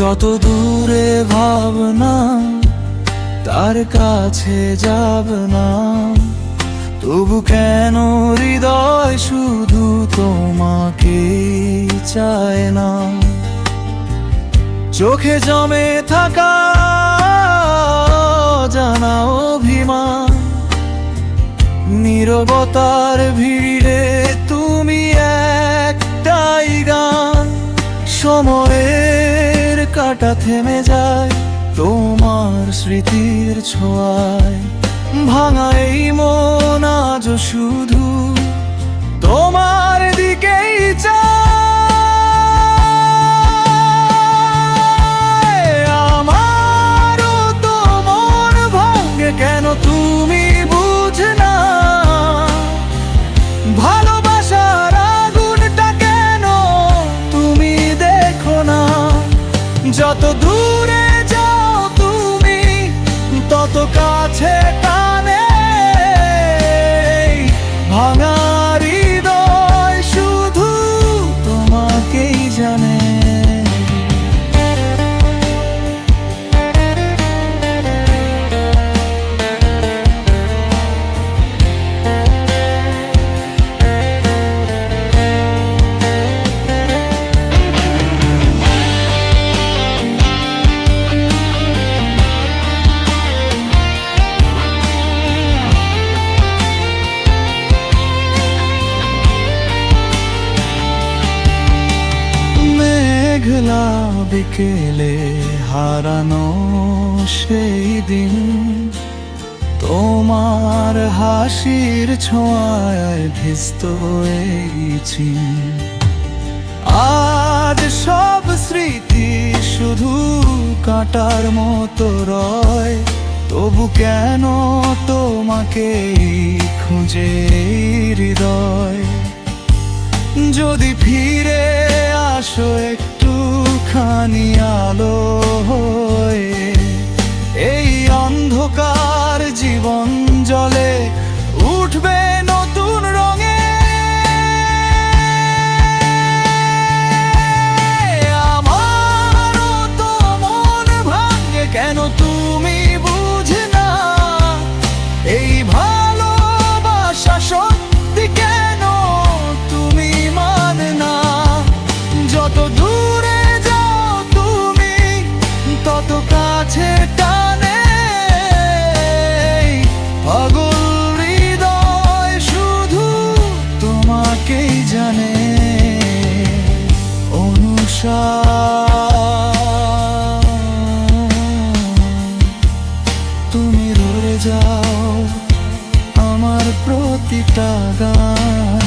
যত দূরে ভাবনা তার কাছে যাব না, তবু কেন হৃদয় শুধু তোমাকে চায় না। চোখে জমে থাকা জানা অভিমান, নীরবতার ভিড়ে তুমি একটাই গান। সময়ের কাঁটা থেমে যায় তোমার স্মৃতির ছোঁয়ায়, ভাঙা এই মন আজও শুধু তোমার দিকেই চায়। আমারও তো মন ভাঙে, কেন তুমি বুঝে না? ভালোবাসার আগুনটা কেন তুমি দেখো না? যত দূরে যাও তুমি তত কাছে টানে, ভাঙা হৃদয় শুধু তোমাকেই জানে। মেঘলা বিকেলে হারানো সেই দিন, তোমার হাসির ছোঁয়ায় ভিজত হয়েছি। আজ সব স্মৃতি শুধু কাঁটার মতো রয়, তবু কেন তোমাকে খুঁজে হৃদয়। যদি ফিরে আসো একটুখানি আলো হয়ে, এই অন্ধকার জীবন জলে উঠবে নতুন রঙে। আমারও তো মন ভাঙে, কেন তুমি বুঝে না? এই ভালোবাসা সত্যি কেন তুমি মানে না? যত দূরে যাও তুমি তত কাছে টানে, পাগল হৃদয় শুধু তোমাকেই জানে। অনুষা, তুমি রয়ে যাও আমার প্রতিটা গান।